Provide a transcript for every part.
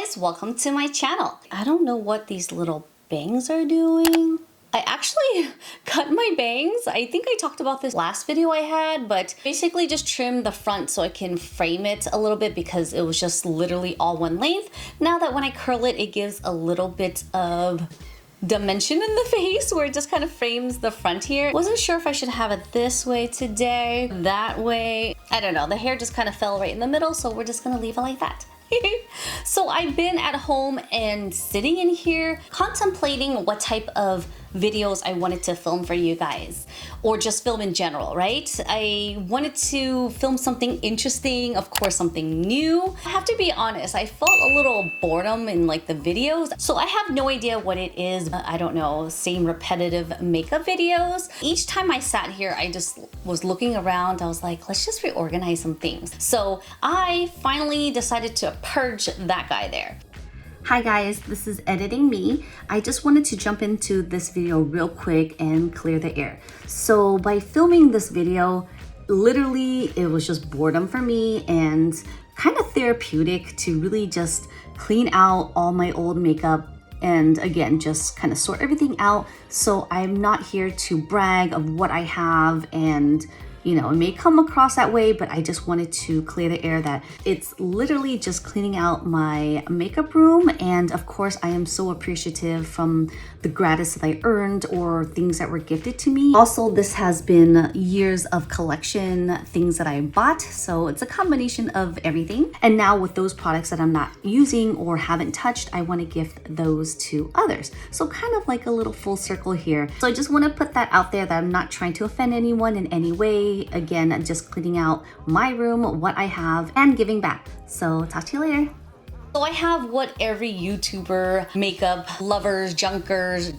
guys, welcome to my channel. I don't know what these little bangs are doing. I actually cut my bangs. I think I talked about this last video I had, but basically just trimmed the front so I can frame it a little bit because it was just literally all one length. Now that when I curl it, it gives a little bit of dimension in the face where it just kind of frames the front here. Wasn't sure if I should have it this way today, that way. I don't know, the hair just kind of fell right in the middle, so we're just gonna leave it like that. So I've been at home and sitting in here contemplating what type of videos I wanted to film for you guys, or just film in general, right? I wanted to film something interesting, of course something new. I have to be honest, I felt a little boredom in like the videos, so I have no idea what it is. I don't know, same repetitive makeup videos. Each time I sat here, I just was looking around. I was like, let's just reorganize some things. So I finally decided to purge that guy there. Hi guys, this is Editing Me. I just wanted to jump into this video real quick and clear the air. So by filming this video, literally it was just boredom for me and kind of therapeutic to really just clean out all my old makeup and again, just kind of sort everything out. So I'm not here to brag of what I have, and you know, it may come across that way, but I just wanted to clear the air that it's literally just cleaning out my makeup room. And of course, I am so appreciative from the gratis that I earned or things that were gifted to me. Also, this has been years of collection, things that I bought. So it's a combination of everything. And now with those products that I'm not using or haven't touched, I want to gift those to others. So kind of like a little full circle here. So I just want to put that out there that I'm not trying to offend anyone in any way. Again, just cleaning out my room, what I have, and giving back. So talk to you later. So I have what every YouTuber, makeup lovers, junkers,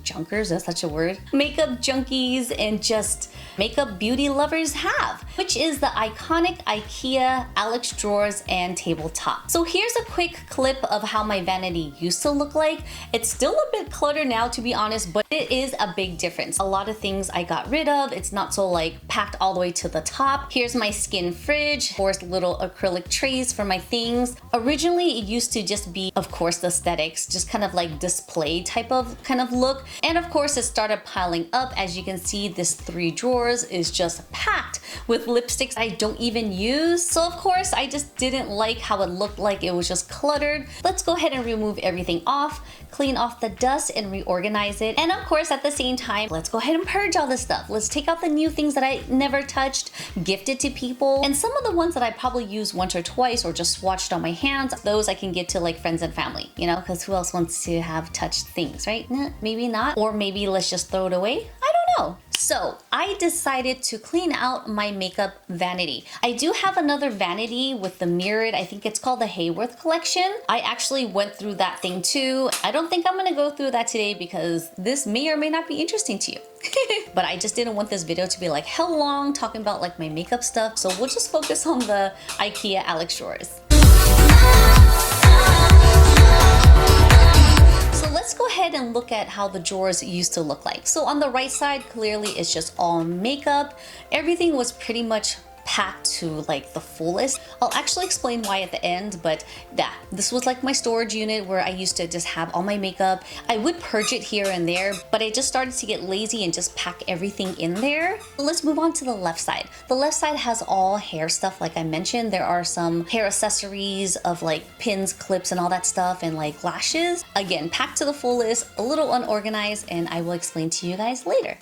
that's such a word, makeup junkies and just makeup beauty lovers have, which is the iconic IKEA Alex drawers and tabletop. So here's a quick clip of how my vanity used to look like. It's still a bit cluttered now, to be honest, but it is a big difference. A lot of things I got rid of. It's not so like packed all the way to the top. Here's my skin fridge, of course, little acrylic trays for my things. Originally, it used to just be, of course, the aesthetics, just kind of like display type of kind of look. And of course, it started piling up. As you can see, this 3 drawers is just packed with lipsticks I don't even use. So of course, I just didn't like how it looked like it was just cluttered. Let's go ahead and remove everything off, clean off the dust and reorganize it. And of course, at the same time, let's go ahead and purge all this stuff. Let's take out the new things that I never touched, gift it to people. And some of the ones that I probably used once or twice or just swatched on my hands, those I can give to like friends and family, you know, because who else wants to have touched things, right? Maybe not. Or maybe let's just throw it away. I don't know. So I decided to clean out my makeup vanity. I do have another vanity with the mirrored, I think it's called the Hayworth collection. I actually went through that thing too. I don't think I'm gonna go through that today because this may or may not be interesting to you. But I just didn't want this video to be like hell long talking about like my makeup stuff. So we'll just focus on the IKEA Alex drawers. Let's go ahead and look at how the drawers used to look like. So on the right side, clearly it's just all makeup. Everything was pretty much packed to like the fullest. I'll actually explain why at the end, but yeah, this was like my storage unit where I used to just have all my makeup. I would purge it here and there, but I just started to get lazy and just pack everything in there. Let's move on to the left side. The left side has all hair stuff. Like I mentioned, there are some hair accessories of like pins, clips, and all that stuff, and like lashes. Again, packed to the fullest, a little unorganized, and I will explain to you guys later.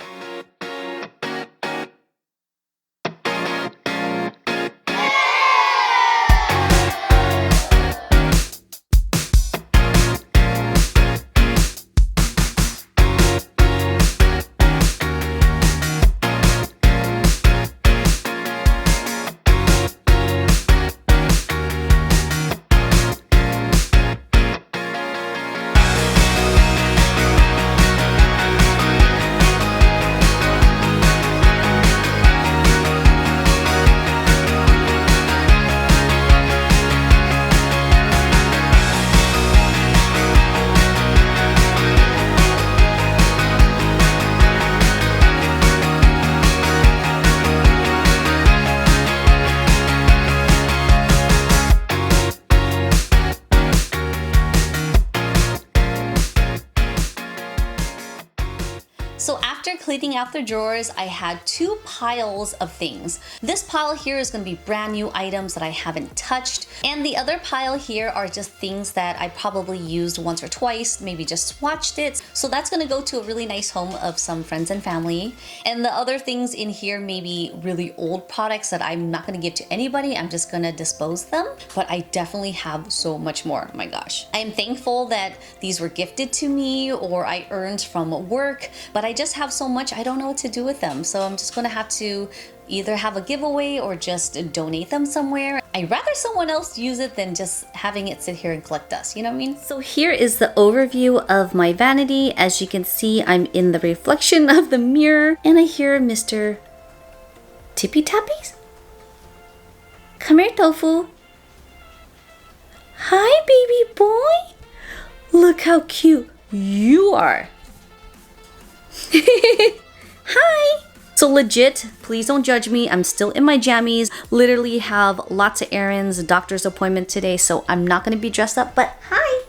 So after cleaning out the drawers, I had 2 piles of things. This pile here is gonna be brand new items that I haven't touched. And the other pile here are just things that I probably used once or twice, maybe just swatched it. So that's gonna go to a really nice home of some friends and family. And the other things in here may be really old products that I'm not gonna give to anybody. I'm just gonna dispose them. But I definitely have so much more, oh my gosh. I am thankful that these were gifted to me or I earned from work, but I just have so much, I don't know what to do with them. So I'm just gonna have to either have a giveaway or just donate them somewhere. I'd rather someone else use it than just having it sit here and collect dust, you know what I mean? So here is the overview of my vanity. As you can see, I'm in the reflection of the mirror and I hear Mr. Tippy Tappies? Come here, Tofu. Hi, baby boy. Look how cute you are. Hi. So legit, please don't judge me. I'm still in my jammies. Literally have lots of errands, doctor's appointment today, so I'm not gonna be dressed up, but hi.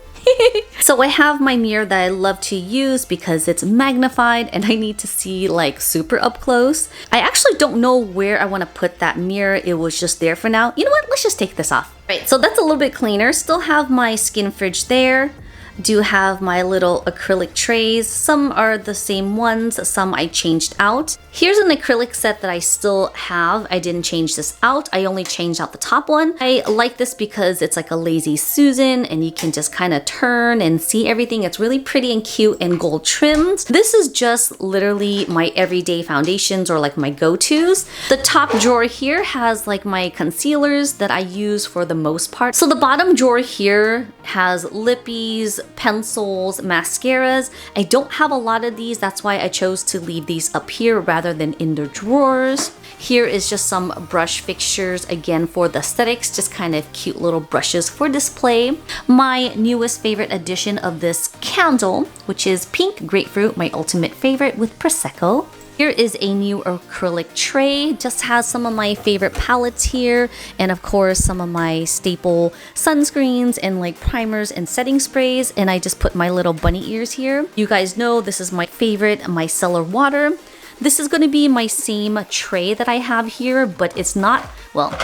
So I have my mirror that I love to use because it's magnified and I need to see like super up close. I actually don't know where I want to put that mirror. It was just there for now. You know what? Let's just take this off. Right, so that's a little bit cleaner. Still have my skin fridge there. Do have my little acrylic trays. Some are the same ones, some I changed out. Here's an acrylic set that I still have. I didn't change this out. I only changed out the top one. I like this because it's like a lazy Susan and you can just kind of turn and see everything. It's really pretty and cute and gold trimmed. This is just literally my everyday foundations or like my go-tos. The top drawer here has like my concealers that I use for the most part. So the bottom drawer here has lippies, pencils, mascaras. I don't have a lot of these. That's why I chose to leave these up here rather than in the drawers. Here is just some brush fixtures, again for the aesthetics, just kind of cute little brushes for display. My newest favorite addition of this candle, which is pink grapefruit, my ultimate favorite with Prosecco. Here is a new acrylic tray, just has some of my favorite palettes here, and of course some of my staple sunscreens and like primers and setting sprays, and I just put my little bunny ears here. You guys know this is my favorite, micellar water. This is going to be my same tray that I have here, but it's not, well,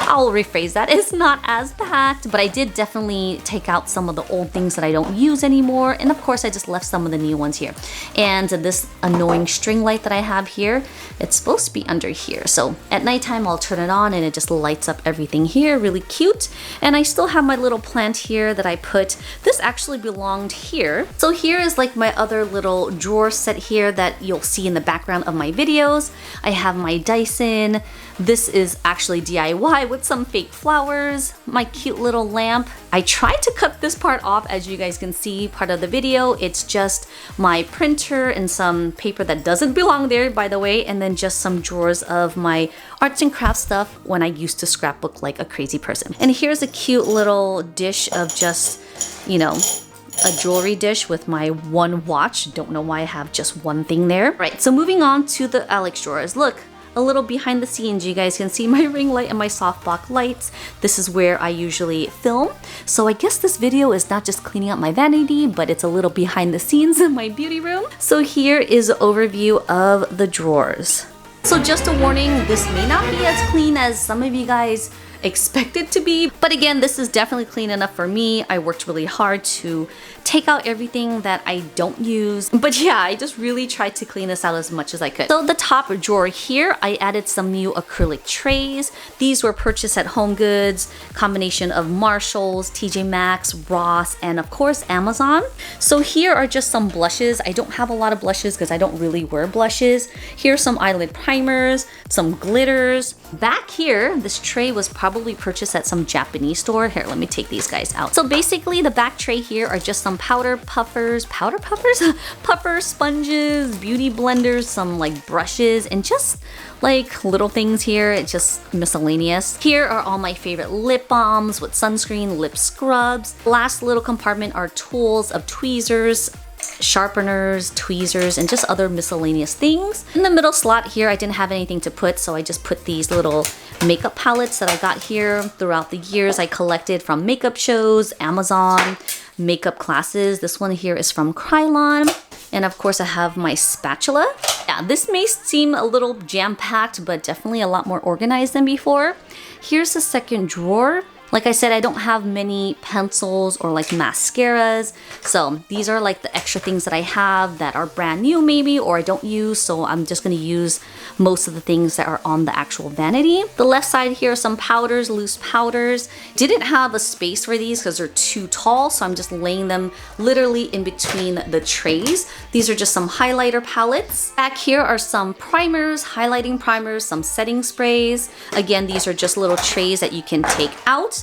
I'll rephrase that. It's not as packed, but I did definitely take out some of the old things that I don't use anymore. And of course, I just left some of the new ones here. And this annoying string light that I have here, it's supposed to be under here. So at nighttime, I'll turn it on and it just lights up everything here, really cute. And I still have my little plant here that I put. This actually belonged here. So here is like my other little drawer set here that you'll see in the background of my videos. I have my Dyson. This is actually DIY with some fake flowers, my cute little lamp. I tried to cut this part off, as you guys can see, part of the video. It's just my printer and some paper that doesn't belong there, by the way, and then just some drawers of my arts and crafts stuff when I used to scrapbook like a crazy person. And here's a cute little dish of just, you know, a jewelry dish with my one watch. Don't know why I have just one thing there. Right, so moving on to the Alex drawers. Look, a little behind the scenes, you guys can see my ring light and my softbox lights. This is where I usually film. So I guess this video is not just cleaning up my vanity, but it's a little behind the scenes in my beauty room. So here is an overview of the drawers. So just a warning, this may not be as clean as some of you guys expect it to be, but again, this is definitely clean enough for me. I worked really hard to take out everything that I don't use, but yeah, I just really tried to clean this out as much as I could. So the top drawer here, I added some new acrylic trays. These were purchased at Home Goods, combination of Marshalls, TJ Maxx, Ross, and of course Amazon. So here are just some blushes. I don't have a lot of blushes because I don't really wear blushes. Here's some eyelid primers, some glitters. Back here, this tray was probably purchased at some Japanese store. Here, let me take these guys out. So basically the back tray here are just some puffers, sponges, beauty blenders, some like brushes, and just like little things here. It's just miscellaneous. Here are all my favorite lip balms with sunscreen, lip scrubs. Last little compartment are tools of tweezers, sharpeners, tweezers, and just other miscellaneous things. In the middle slot here, I didn't have anything to put, so I just put these little makeup palettes that I got here throughout the years. I collected from makeup shows, Amazon, makeup classes. This one here is from Krylon. And of course I have my spatula. Yeah, this may seem a little jam-packed, but definitely a lot more organized than before. Here's the second drawer. Like I said, I don't have many pencils or like mascaras. So these are like the extra things that I have that are brand new maybe, or I don't use. So I'm just gonna use most of the things that are on the actual vanity. The left side here are some powders, loose powders. Didn't have a space for these because they're too tall. So I'm just laying them literally in between the trays. These are just some highlighter palettes. Back here are some primers, highlighting primers, some setting sprays. Again, these are just little trays that you can take out.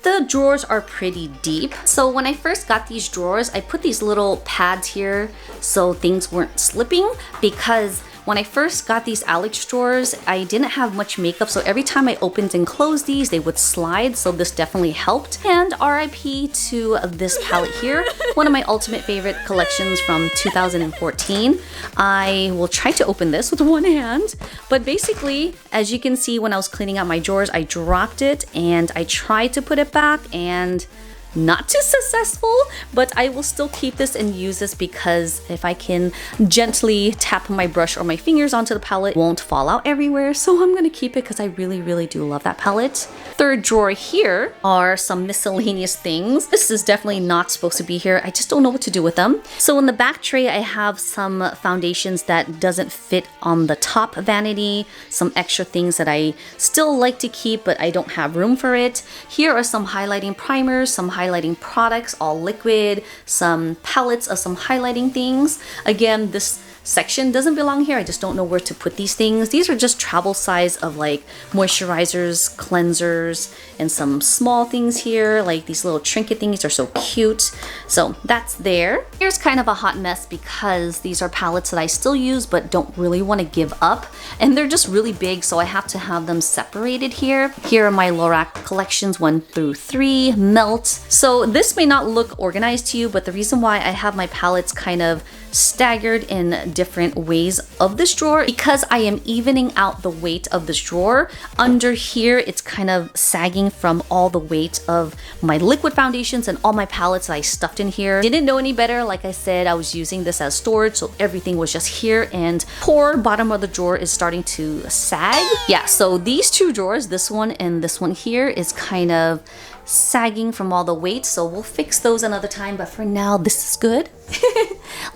The drawers are pretty deep. So when I first got these drawers, I put these little pads here so things weren't slipping, because when I first got these Alex drawers, I didn't have much makeup, so every time I opened and closed these, they would slide, so this definitely helped. And RIP to this palette here, one of my ultimate favorite collections from 2014. I will try to open this with one hand, but basically, as you can see, when I was cleaning out my drawers, I dropped it and I tried to put it back and not too successful, but I will still keep this and use this because if I can gently tap my brush or my fingers onto the palette, it won't fall out everywhere. So I'm gonna keep it because I really do love that palette. Third drawer here are some miscellaneous things. This is definitely not supposed to be here. I just don't know what to do with them. So in the back tray, I have some foundations that doesn't fit on the top vanity, some extra things that I still like to keep, but I don't have room for it. Here are some highlighting primers, some highlighting products, all liquid, some palettes of some highlighting things. Again, this section doesn't belong here. I just don't know where to put these things. These are just travel size of like moisturizers, cleansers, and some small things here, like these little trinket things are so cute. So that's there. Here's kind of a hot mess because these are palettes that I still use but don't really want to give up, and they're just really big, so I have to have them separated here. Here are my Lorac collections 1 through 3, Melt. So this may not look organized to you, but the reason why I have my palettes kind of staggered in different ways of this drawer, because I am evening out the weight of this drawer. Under here, it's kind of sagging from all the weight of my liquid foundations and all my palettes that I stuffed in here. Didn't know any better. Like I said, I was using this as storage, so everything was just here, and poor bottom of the drawer is starting to sag. Yeah, so these two drawers, this one and this one here, is kind of sagging from all the weight, so we'll fix those another time, but for now this is good.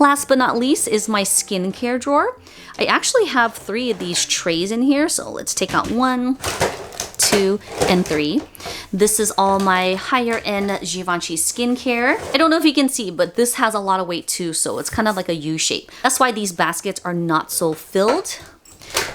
Last but not least is my skincare drawer. I actually have 3 of these trays in here, so let's take out 1, 2, and 3. This is all my higher end Givenchy skincare. I don't know if you can see, but this has a lot of weight too, so it's kind of like a U shape. That's why these baskets are not so filled.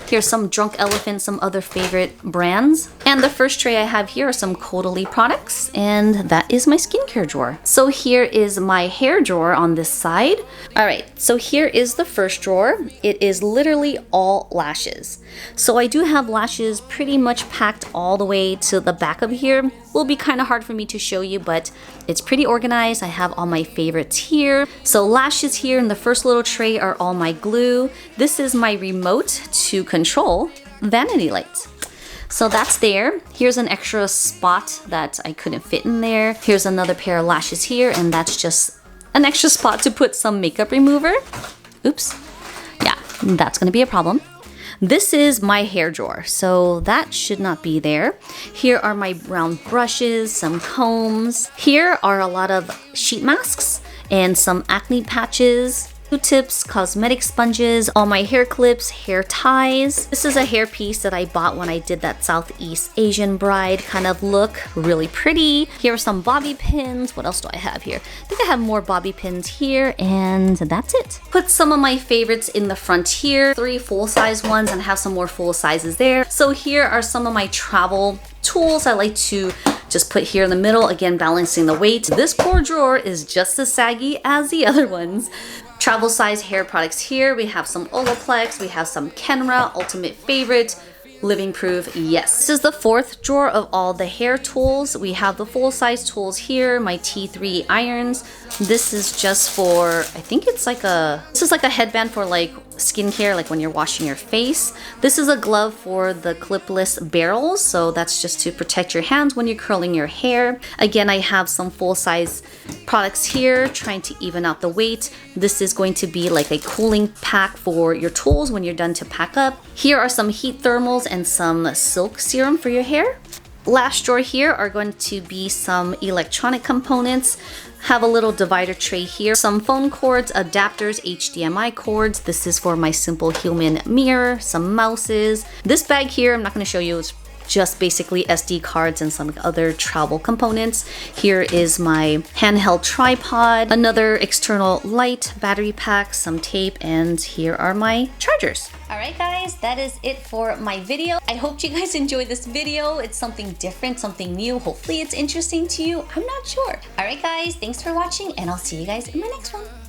Here's some Drunk Elephant, some other favorite brands. And the first tray I have here are some Caudalie products, and that is my skincare drawer. So here is my hair drawer on this side. All right, so here is the first drawer. It is literally all lashes. So I do have lashes pretty much packed all the way to the back of here. Will be kind of hard for me to show you, but it's pretty organized. I have all my favorites here. So lashes here in the first little tray are all my glue. This is my remote to control vanity lights. So that's there. Here's an extra spot that I couldn't fit in there. Here's another pair of lashes here, and that's just an extra spot to put some makeup remover. Oops. Yeah, that's gonna be a problem. This is my hair drawer, so that should not be there. Here are my brown brushes, some combs. Here are a lot of sheet masks and some acne patches, Q-tips, cosmetic sponges, all my hair clips, hair ties. This is a hair piece that I bought when I did that Southeast Asian bride kind of look. Really pretty. Here are some bobby pins. What else do I have here? I think I have more bobby pins here, and that's it. Put some of my favorites in the front here. 3 full-size ones, and have some more full sizes there. So here are some of my travel tools I like to just put here in the middle, again balancing the weight. This poor drawer is just as saggy as the other ones. Travel size hair products here. We have some Olaplex, we have some Kenra, ultimate favorite, living proof, yes. This is the 4th drawer of all the hair tools. We have the full size tools here, my T3 irons. This is just for, I think it's like this is like a headband for like skincare, like when you're washing your face. This is a glove for the clipless barrels, so that's just to protect your hands when you're curling your hair. Again, I have some full-size products here, trying to even out the weight. This is going to be like a cooling pack for your tools when you're done to pack up. Here are some heat thermals and some silk serum for your hair. Last drawer here are going to be some electronic components. Have a little divider tray here, some phone cords, adapters, HDMI cords. This is for my simple human mirror, some mouses. This bag here, I'm not going to show you, it's just basically SD cards and some other travel components. Here is my handheld tripod, another external light, battery pack, some tape, and here are my chargers. Alright guys, that is it for my video. I hope you guys enjoyed this video. It's something different, something new. Hopefully it's interesting to you. I'm not sure. Alright guys, thanks for watching and I'll see you guys in my next one.